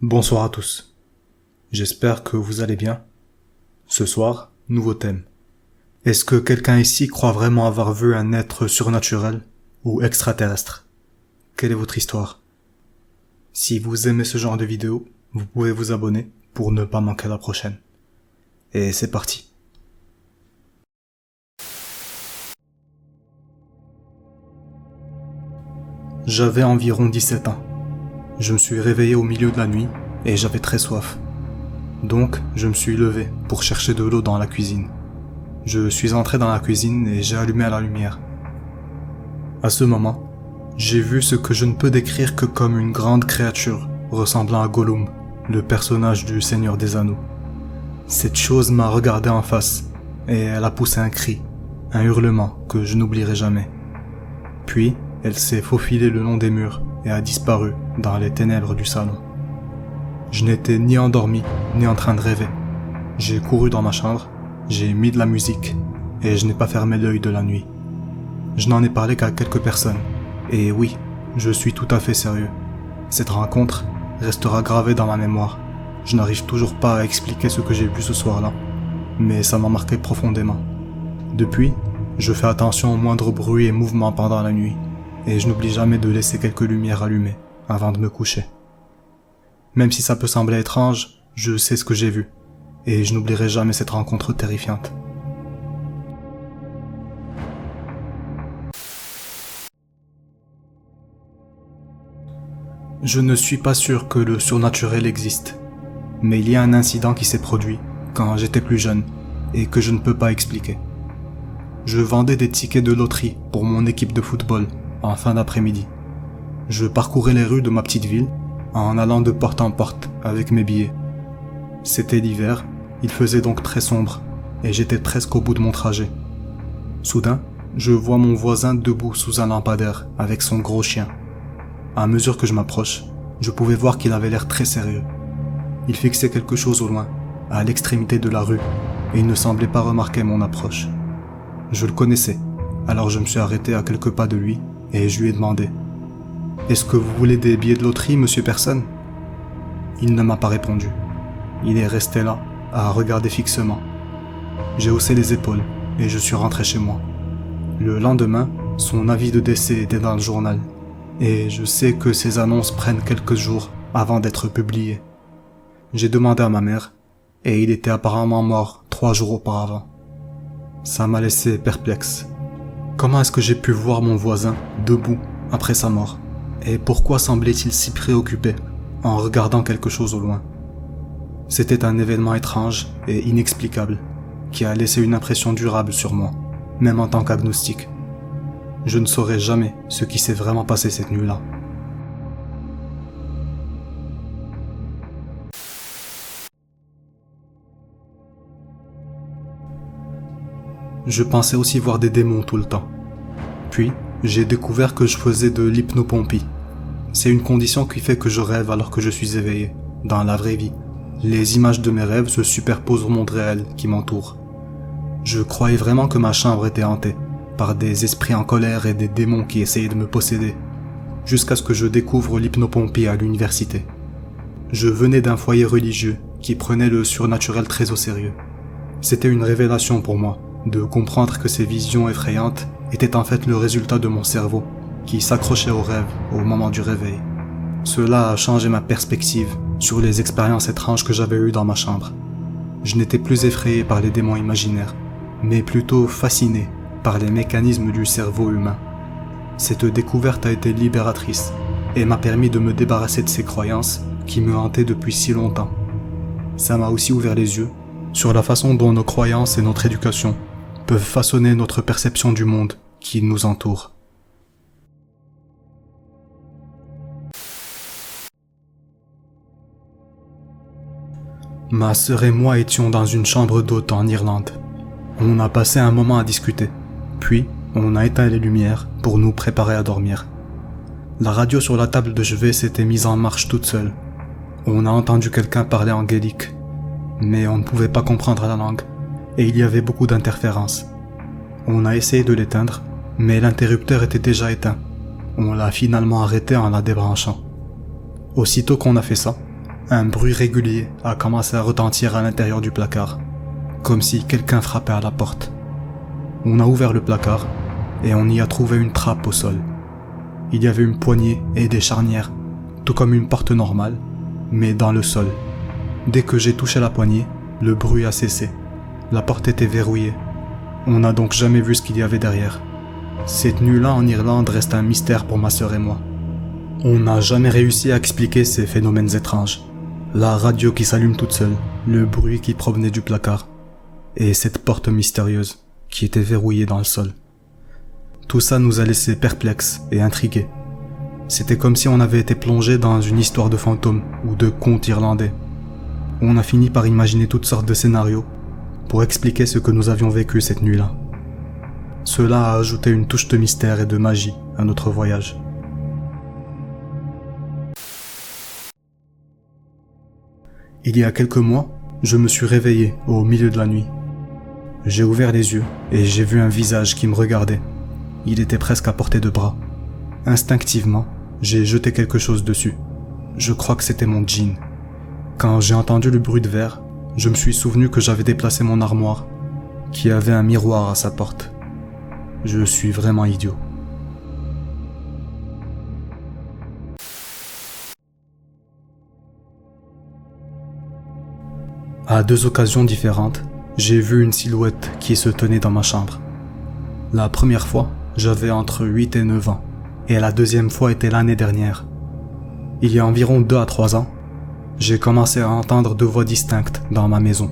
Bonsoir à tous. J'espère que vous allez bien. Ce soir, nouveau thème. Est-ce que quelqu'un ici croit vraiment avoir vu un être surnaturel ou extraterrestre? Quelle est votre histoire? Si vous aimez ce genre de vidéo, vous pouvez vous abonner pour ne pas manquer la prochaine. Et c'est parti. J'avais environ 17 ans. Je me suis réveillé au milieu de la nuit et j'avais très soif. Donc, je me suis levé pour chercher de l'eau dans la cuisine. Je suis entré dans la cuisine et j'ai allumé la lumière. À ce moment, j'ai vu ce que je ne peux décrire que comme une grande créature ressemblant à Gollum, le personnage du Seigneur des Anneaux. Cette chose m'a regardé en face et elle a poussé un cri, un hurlement que je n'oublierai jamais. Puis, elle s'est faufilée le long des murs et a disparu dans les ténèbres du salon. Je n'étais ni endormi, ni en train de rêver. J'ai couru dans ma chambre, j'ai mis de la musique, et je n'ai pas fermé l'œil de la nuit. Je n'en ai parlé qu'à quelques personnes, et oui, je suis tout à fait sérieux. Cette rencontre restera gravée dans ma mémoire. Je n'arrive toujours pas à expliquer ce que j'ai vu ce soir-là, mais ça m'a marqué profondément. Depuis, je fais attention aux moindres bruits et mouvements pendant la nuit, et je n'oublie jamais de laisser quelques lumières allumées avant de me coucher. Même si ça peut sembler étrange, je sais ce que j'ai vu, et je n'oublierai jamais cette rencontre terrifiante. Je ne suis pas sûr que le surnaturel existe, mais il y a un incident qui s'est produit quand j'étais plus jeune et que je ne peux pas expliquer. Je vendais des tickets de loterie pour mon équipe de football en fin d'après-midi. Je parcourais les rues de ma petite ville en allant de porte en porte avec mes billets. C'était l'hiver, il faisait donc très sombre et j'étais presque au bout de mon trajet. Soudain, je vois mon voisin debout sous un lampadaire avec son gros chien. À mesure que je m'approche, je pouvais voir qu'il avait l'air très sérieux. Il fixait quelque chose au loin, à l'extrémité de la rue, et il ne semblait pas remarquer mon approche. Je le connaissais, alors je me suis arrêté à quelques pas de lui et je lui ai demandé « Est-ce que vous voulez des billets de loterie, monsieur Personne ?» Il ne m'a pas répondu. Il est resté là, à regarder fixement. J'ai haussé les épaules et je suis rentré chez moi. Le lendemain, son avis de décès était dans le journal. Et je sais que ces annonces prennent quelques jours avant d'être publiées. J'ai demandé à ma mère, et il était apparemment mort 3 jours auparavant. Ça m'a laissé perplexe. Comment est-ce que j'ai pu voir mon voisin debout après sa mort? Et pourquoi semblait-il si préoccupé en regardant quelque chose au loin? C'était un événement étrange et inexplicable qui a laissé une impression durable sur moi, même en tant qu'agnostique. Je ne saurais jamais ce qui s'est vraiment passé cette nuit-là. Je pensais aussi voir des démons tout le temps. Puis, j'ai découvert que je faisais de l'hypnopompie. C'est une condition qui fait que je rêve alors que je suis éveillé, dans la vraie vie. Les images de mes rêves se superposent au monde réel qui m'entoure. Je croyais vraiment que ma chambre était hantée par des esprits en colère et des démons qui essayaient de me posséder, jusqu'à ce que je découvre l'hypnopompie à l'université. Je venais d'un foyer religieux qui prenait le surnaturel très au sérieux. C'était une révélation pour moi de comprendre que ces visions effrayantes étaient en fait le résultat de mon cerveau qui s'accrochait aux rêves au moment du réveil. Cela a changé ma perspective sur les expériences étranges que j'avais eues dans ma chambre. Je n'étais plus effrayé par les démons imaginaires, mais plutôt fasciné par les mécanismes du cerveau humain. Cette découverte a été libératrice et m'a permis de me débarrasser de ces croyances qui me hantaient depuis si longtemps. Ça m'a aussi ouvert les yeux sur la façon dont nos croyances et notre éducation peuvent façonner notre perception du monde qui nous entoure. Ma sœur et moi étions dans une chambre d'hôte en Irlande. On a passé un moment à discuter. Puis, on a éteint les lumières pour nous préparer à dormir. La radio sur la table de chevet s'était mise en marche toute seule. On a entendu quelqu'un parler en gaélique, mais on ne pouvait pas comprendre la langue, et il y avait beaucoup d'interférences. On a essayé de l'éteindre, mais l'interrupteur était déjà éteint. On l'a finalement arrêté en la débranchant. Aussitôt qu'on a fait ça, Un bruit régulier a commencé à retentir à l'intérieur du placard, comme si quelqu'un frappait à la porte. On a ouvert le placard et on y a trouvé une trappe au sol. Il y avait une poignée et des charnières, tout comme une porte normale, mais dans le sol. Dès que j'ai touché la poignée, le bruit a cessé. La porte était verrouillée. On n'a donc jamais vu ce qu'il y avait derrière. Cette nuit-là en Irlande reste un mystère pour ma sœur et moi. On n'a jamais réussi à expliquer ces phénomènes étranges. La radio qui s'allume toute seule, le bruit qui provenait du placard, et cette porte mystérieuse qui était verrouillée dans le sol. Tout ça nous a laissés perplexes et intrigués. C'était comme si on avait été plongé dans une histoire de fantômes ou de contes irlandais. On a fini par imaginer toutes sortes de scénarios pour expliquer ce que nous avions vécu cette nuit-là. Cela a ajouté une touche de mystère et de magie à notre voyage. Il y a quelques mois, je me suis réveillé au milieu de la nuit. J'ai ouvert les yeux et j'ai vu un visage qui me regardait. Il était presque à portée de bras. Instinctivement, j'ai jeté quelque chose dessus. Je crois que c'était mon jean. Quand j'ai entendu le bruit de verre, je me suis souvenu que j'avais déplacé mon armoire, qui avait un miroir à sa porte. Je suis vraiment idiot. À 2 occasions différentes, j'ai vu une silhouette qui se tenait dans ma chambre. La première fois, j'avais entre 8 et 9 ans, et la deuxième fois était l'année dernière. Il y a environ 2 à 3 ans, j'ai commencé à entendre 2 voix distinctes dans ma maison.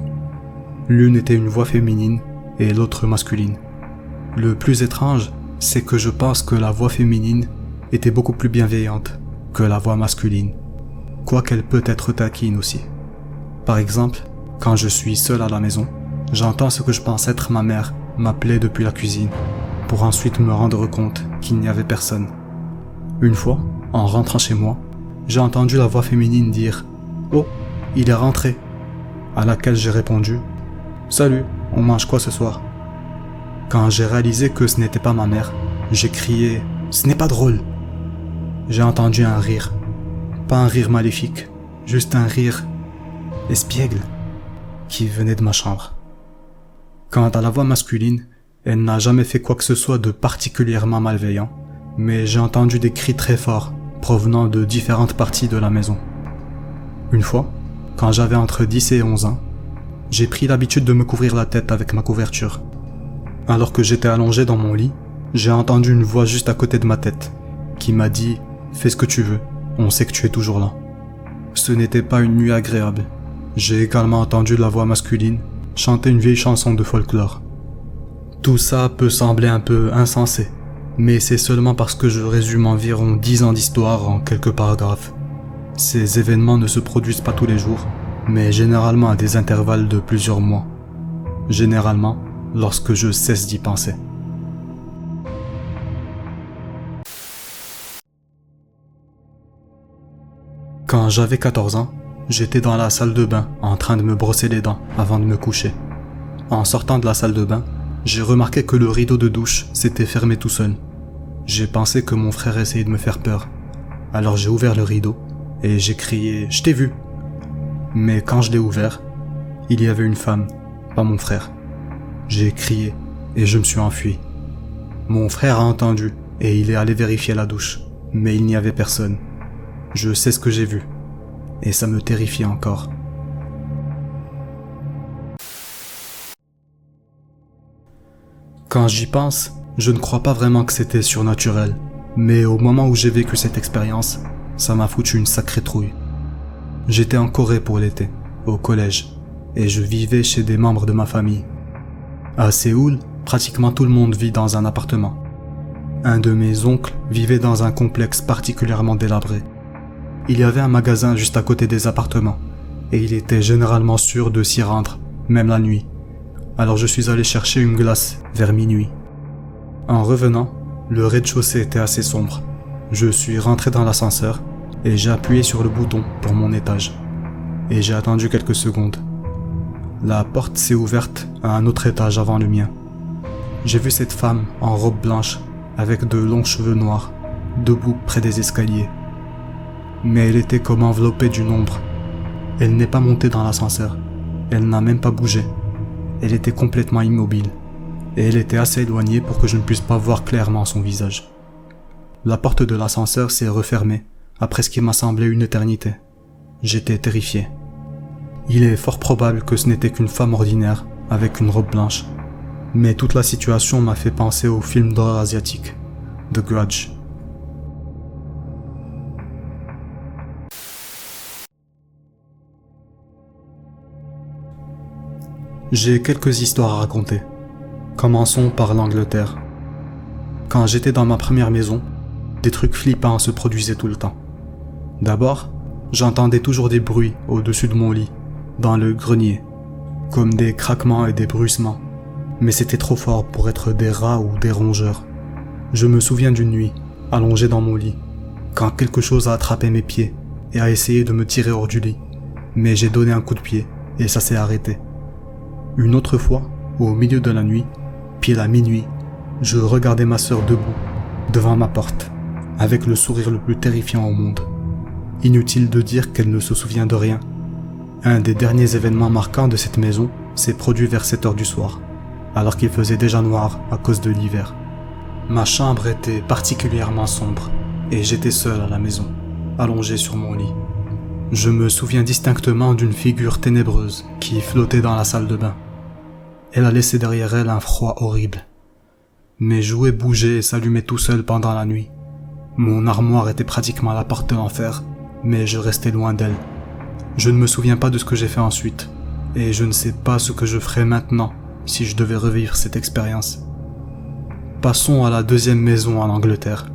L'une était une voix féminine et l'autre masculine. Le plus étrange, c'est que je pense que la voix féminine était beaucoup plus bienveillante que la voix masculine, quoiqu'elle peut être taquine aussi. Par exemple, quand je suis seul à la maison, j'entends ce que je pense être ma mère m'appeler depuis la cuisine, pour ensuite me rendre compte qu'il n'y avait personne. Une fois, en rentrant chez moi, j'ai entendu la voix féminine dire « Oh, il est rentré !» à laquelle j'ai répondu « Salut, on mange quoi ce soir ?» Quand j'ai réalisé que ce n'était pas ma mère, j'ai crié « Ce n'est pas drôle !» J'ai entendu un rire. Pas un rire maléfique, juste un rire espiègle qui venait de ma chambre. Quant à la voix masculine, elle n'a jamais fait quoi que ce soit de particulièrement malveillant, mais j'ai entendu des cris très forts provenant de différentes parties de la maison. Une fois, quand j'avais entre 10 et 11 ans, j'ai pris l'habitude de me couvrir la tête avec ma couverture. Alors que j'étais allongé dans mon lit, j'ai entendu une voix juste à côté de ma tête, qui m'a dit « Fais ce que tu veux, on sait que tu es toujours là ». Ce n'était pas une nuit agréable. J'ai également entendu la voix masculine chanter une vieille chanson de folklore. Tout ça peut sembler un peu insensé, mais c'est seulement parce que je résume environ 10 ans d'histoire en quelques paragraphes. Ces événements ne se produisent pas tous les jours, mais généralement à des intervalles de plusieurs mois. Généralement, lorsque je cesse d'y penser. Quand j'avais 14 ans, j'étais dans la salle de bain en train de me brosser les dents avant de me coucher. En sortant de la salle de bain, j'ai remarqué que le rideau de douche s'était fermé tout seul. J'ai pensé que mon frère essayait de me faire peur. Alors j'ai ouvert le rideau et j'ai crié « Je t'ai vu !» Mais quand je l'ai ouvert, il y avait une femme, pas mon frère. J'ai crié et je me suis enfui. Mon frère a entendu et il est allé vérifier la douche, mais il n'y avait personne. Je sais ce que j'ai vu, et ça me terrifie encore. Quand j'y pense, je ne crois pas vraiment que c'était surnaturel, mais au moment où j'ai vécu cette expérience, ça m'a foutu une sacrée trouille. J'étais en Corée pour l'été, au collège, et je vivais chez des membres de ma famille. À Séoul, pratiquement tout le monde vit dans un appartement. Un de mes oncles vivait dans un complexe particulièrement délabré. Il y avait un magasin juste à côté des appartements, et il était généralement sûr de s'y rendre, même la nuit. Alors je suis allé chercher une glace vers minuit. En revenant, le rez-de-chaussée était assez sombre. Je suis rentré dans l'ascenseur, et j'ai appuyé sur le bouton pour mon étage. Et j'ai attendu quelques secondes. La porte s'est ouverte à un autre étage avant le mien. J'ai vu cette femme en robe blanche, avec de longs cheveux noirs, debout près des escaliers. Mais elle était comme enveloppée d'une ombre. Elle n'est pas montée dans l'ascenseur. Elle n'a même pas bougé. Elle était complètement immobile. Et elle était assez éloignée pour que je ne puisse pas voir clairement son visage. La porte de l'ascenseur s'est refermée, après ce qui m'a semblé une éternité. J'étais terrifié. Il est fort probable que ce n'était qu'une femme ordinaire, avec une robe blanche. Mais toute la situation m'a fait penser au film d'horreur asiatique, The Grudge. J'ai quelques histoires à raconter. Commençons par l'Angleterre. Quand j'étais dans ma première maison, des trucs flippants se produisaient tout le temps. D'abord, j'entendais toujours des bruits au-dessus de mon lit, dans le grenier, comme des craquements et des bruissements, mais c'était trop fort pour être des rats ou des rongeurs. Je me souviens d'une nuit, allongé dans mon lit, quand quelque chose a attrapé mes pieds et a essayé de me tirer hors du lit, mais j'ai donné un coup de pied et ça s'est arrêté. Une autre fois, au milieu de la nuit, pile à minuit, je regardais ma sœur debout, devant ma porte, avec le sourire le plus terrifiant au monde. Inutile de dire qu'elle ne se souvient de rien. Un des derniers événements marquants de cette maison s'est produit vers 7 heures du soir, alors qu'il faisait déjà noir à cause de l'hiver. Ma chambre était particulièrement sombre, et j'étais seul à la maison, allongé sur mon lit. Je me souviens distinctement d'une figure ténébreuse qui flottait dans la salle de bain. Elle a laissé derrière elle un froid horrible. Mes jouets bougeaient et s'allumaient tout seuls pendant la nuit. Mon armoire était pratiquement à la porte de l'enfer, mais je restais loin d'elle. Je ne me souviens pas de ce que j'ai fait ensuite, et je ne sais pas ce que je ferais maintenant si je devais revivre cette expérience. Passons à la deuxième maison en Angleterre.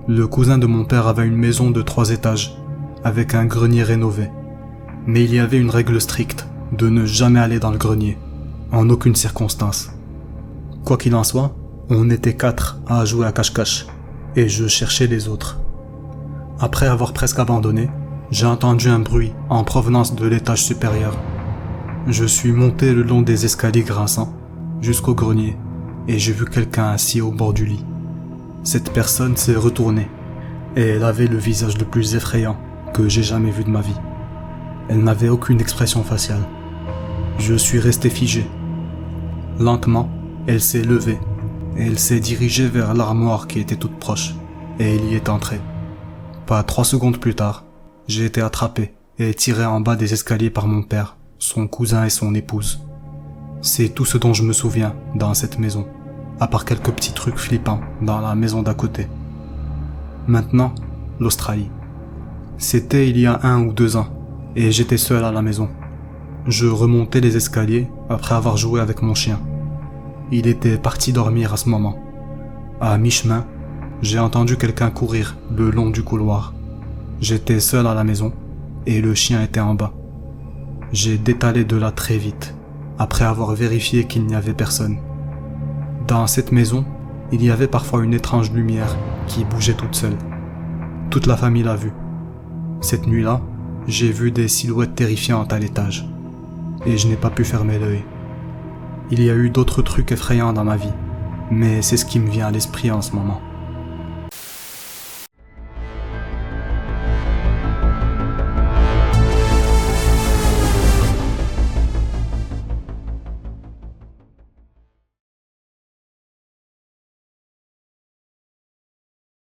Le cousin de mon père avait une maison de 3 étages, avec un grenier rénové. Mais il y avait une règle stricte de ne jamais aller dans le grenier, en aucune circonstance. Quoi qu'il en soit, on était 4 à jouer à cache-cache, et je cherchais les autres. Après avoir presque abandonné, j'ai entendu un bruit en provenance de l'étage supérieur. Je suis monté le long des escaliers grinçants, jusqu'au grenier, et j'ai vu quelqu'un assis au bord du lit. Cette personne s'est retournée, et elle avait le visage le plus effrayant que j'ai jamais vu de ma vie. Elle n'avait aucune expression faciale. Je suis resté figé. Lentement, elle s'est levée, et elle s'est dirigée vers l'armoire qui était toute proche, et elle y est entrée. Pas 3 secondes plus tard, j'ai été attrapé et tiré en bas des escaliers par mon père, son cousin et son épouse. C'est tout ce dont je me souviens dans cette maison, à part quelques petits trucs flippants dans la maison d'à côté. Maintenant, l'Australie. C'était il y a 1 ou 2 ans, et j'étais seul à la maison. Je remontais les escaliers après avoir joué avec mon chien. Il était parti dormir à ce moment. À mi-chemin, j'ai entendu quelqu'un courir le long du couloir. J'étais seul à la maison, et le chien était en bas. J'ai détalé de là très vite, après avoir vérifié qu'il n'y avait personne. Dans cette maison, il y avait parfois une étrange lumière qui bougeait toute seule. Toute la famille l'a vue. Cette nuit-là, j'ai vu des silhouettes terrifiantes à l'étage, et je n'ai pas pu fermer l'œil. Il y a eu d'autres trucs effrayants dans ma vie, mais c'est ce qui me vient à l'esprit en ce moment.